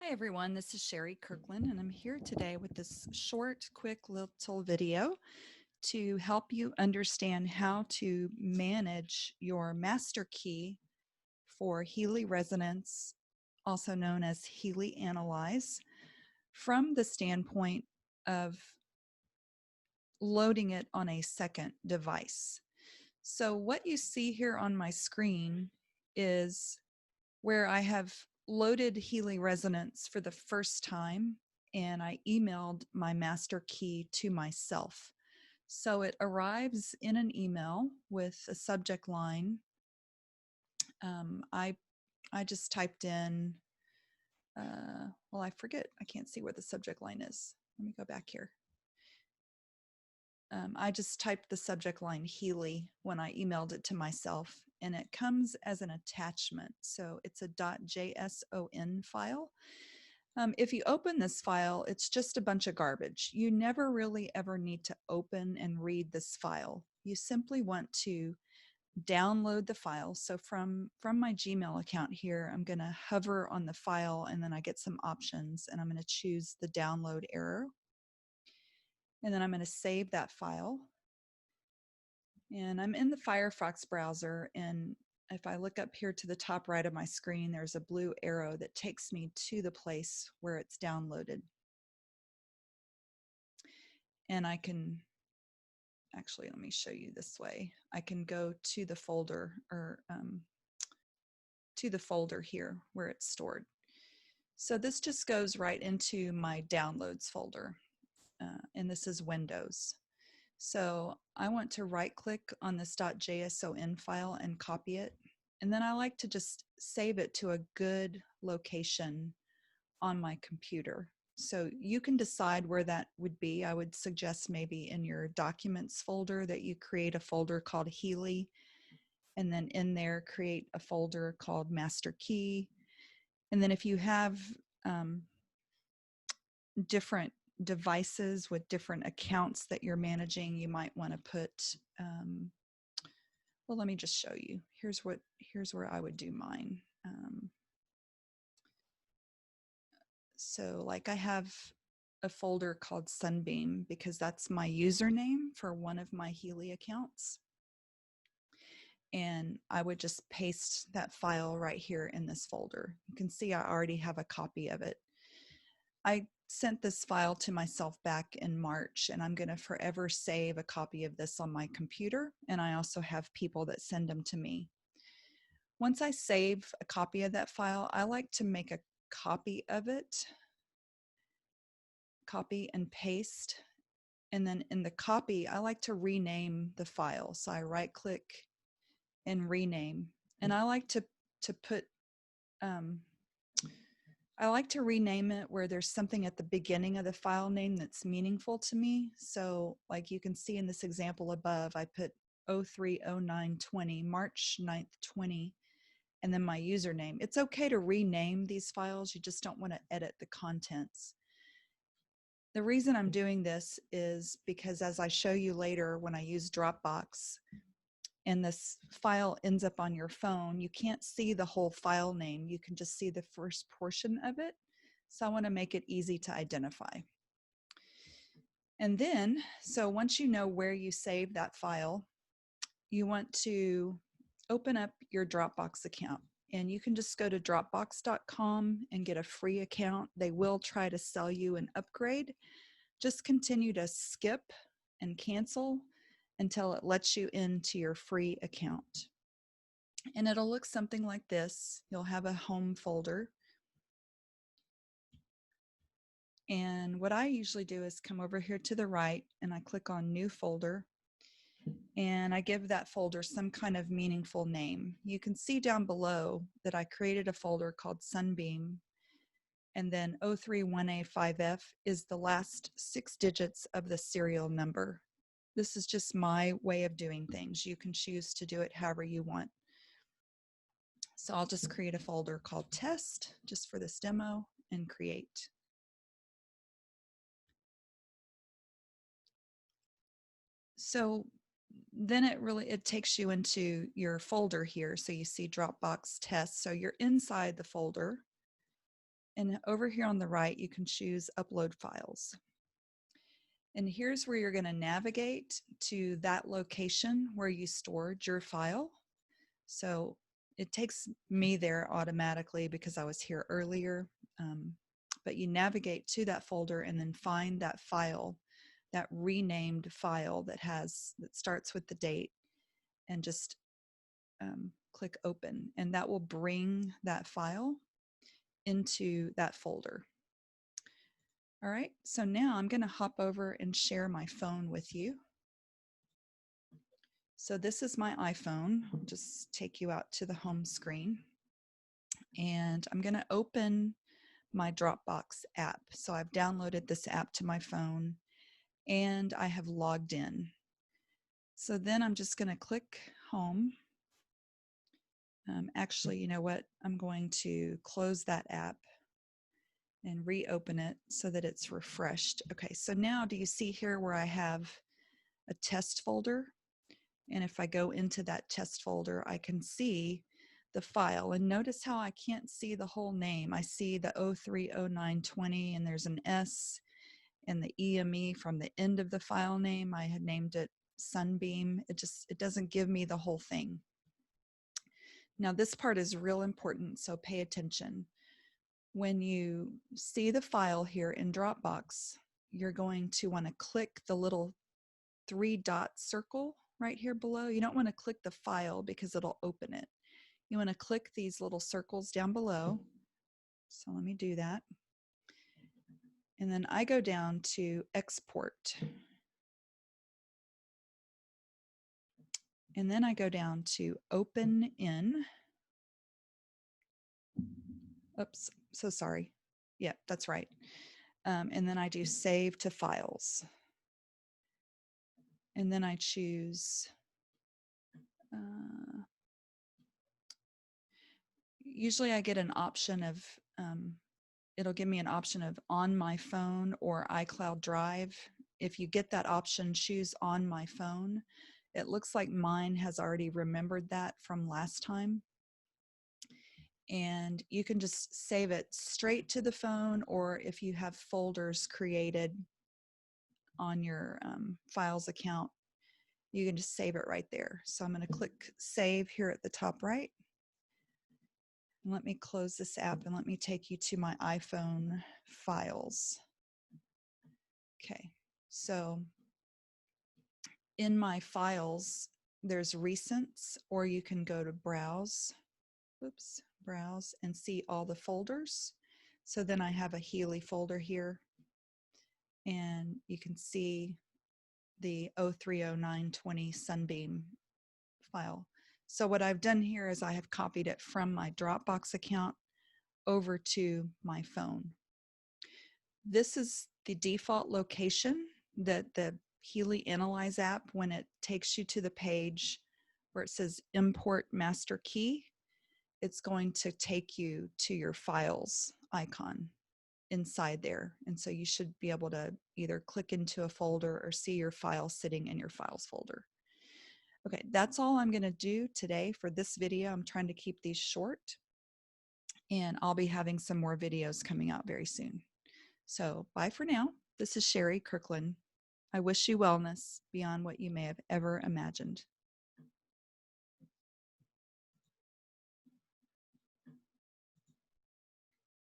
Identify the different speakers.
Speaker 1: Hi everyone, this is Sherry Kirkland and I'm here today with this short, quick little video to help you understand how to manage your master key for Healy Resonance, also known as Healy Analyze, from the standpoint of loading it on a second device. So what you see here on my screen is where I have loaded Healy Resonance for the first time and I emailed my master key to myself. So it arrives in an email with a subject line. I just typed in, well, I forget, I can't see where the subject line is. Let me go back here. I just typed the subject line Healy when I emailed it to myself, and it comes as an attachment. So it's a .json file. If you open this file, it's just a bunch of garbage. You never really ever need to open and read this file. You simply want to download the file. So from my Gmail account here, I'm going to hover on the file and then I get some options and I'm going to choose the download error. And then I'm going to save that file. And I'm in the Firefox browser, and if I look up here to the top right of my screen, there's a blue arrow that takes me to the place where it's downloaded. And I can, actually, let me show you this way. I can go to the folder or to the folder here where it's stored. So this just goes right into my downloads folder, and this is Windows. So I want to right click on this .json file and copy it. And then I like to just save it to a good location on my computer. So you can decide where that would be. I would suggest maybe in your documents folder that you create a folder called Healy, and then in there create a folder called Master Key. And then if you have different devices with different accounts that you're managing, you might want to put, well, let me just show you. Here's where I would do mine. So like I have a folder called Sunbeam because that's my username for one of my Healy accounts. And I would just paste that file right here in this folder. You can see I already have a copy of it. I sent this file to myself back in March, and I'm going to forever save a copy of this on my computer. And I also have people that send them to me. Once I save a copy of that file, I like to make a copy of it, copy and paste. And then in the copy, I like to rename the file. So I right click and rename. And I like to put, I like to rename it where there's something at the beginning of the file name that's meaningful to me. So like you can see in this example above, I put 030920, March 9th, 20, and then my username. It's okay to rename these files. You just don't want to edit the contents. The reason I'm doing this is because as I show you later when I use Dropbox, and this file ends up on your phone, you can't see the whole file name. You can just see the first portion of it. So I want to make it easy to identify. And then, so once you know where you save that file, you want to open up your Dropbox account. And you can just go to dropbox.com and get a free account. They will try to sell you an upgrade. Just continue to skip and cancel until it lets you into your free account. And it'll look something like this. You'll have a home folder. And what I usually do is come over here to the right and I click on New Folder. And I give that folder some kind of meaningful name. You can see down below that I created a folder called Sunbeam. And then 031A5F is the last 6 digits of the serial number. This is just my way of doing things. You can choose to do it however you want. So I'll just create a folder called Test just for this demo and create. So then it takes you into your folder here. So you see Dropbox Test. So you're inside the folder. And over here on the right, you can choose Upload Files. And here's where you're going to navigate to that location where you stored your file. So it takes me there automatically because I was here earlier. But you navigate to that folder and then find that file, that renamed file that starts with the date, and just click open, and that will bring that file into that folder. All right, so now I'm going to hop over and share my phone with you. So this is my iPhone. I'll just take you out to the home screen, and I'm going to open my Dropbox app. So I've downloaded this app to my phone and I have logged in. So then I'm just going to click home. Actually, you know what? I'm going to close that app and reopen it so that it's refreshed. Okay, so now do you see here where I have a test folder? And if I go into that test folder, I can see the file. And notice how I can't see the whole name. I see the 030920 and there's an S and the EME from the end of the file name. I had named it Sunbeam. It doesn't give me the whole thing. Now this part is real important, so pay attention. When you see the file here in Dropbox, you're going to want to click the little 3-dot circle right here below. You don't want to click the file because it'll open it. You want to click these little circles down below. So let me do that. And then I go down to export. And then I go down to open in. Oops, so sorry. Yeah, that's right. And then I do save to files. And then I choose, usually I get an option of, it'll give me an option of on my phone or iCloud Drive. If you get that option, choose on my phone. It looks like mine has already remembered that from last time. And you can just save it straight to the phone, or if you have folders created on your files account, you can just save it right there. So I'm going to click save here at the top right. And let me close this app and let me take you to my iPhone files. Okay, so in my files, there's recents, or you can go to browse, browse and see all the folders. So then I have a Healy folder here, and you can see the 030920 Sunbeam file. So what I've done here is I have copied it from my Dropbox account over to my phone. This is the default location that the Healy Analyze app, when it takes you to the page where it says import master key, it's going to take you to your files icon inside there. And so you should be able to either click into a folder or see your file sitting in your files folder. Okay, that's all I'm going to do today for this video. I'm trying to keep these short, and I'll be having some more videos coming out very soon. So bye for now. This is Sherry Kirkland. I wish you wellness beyond what you may have ever imagined.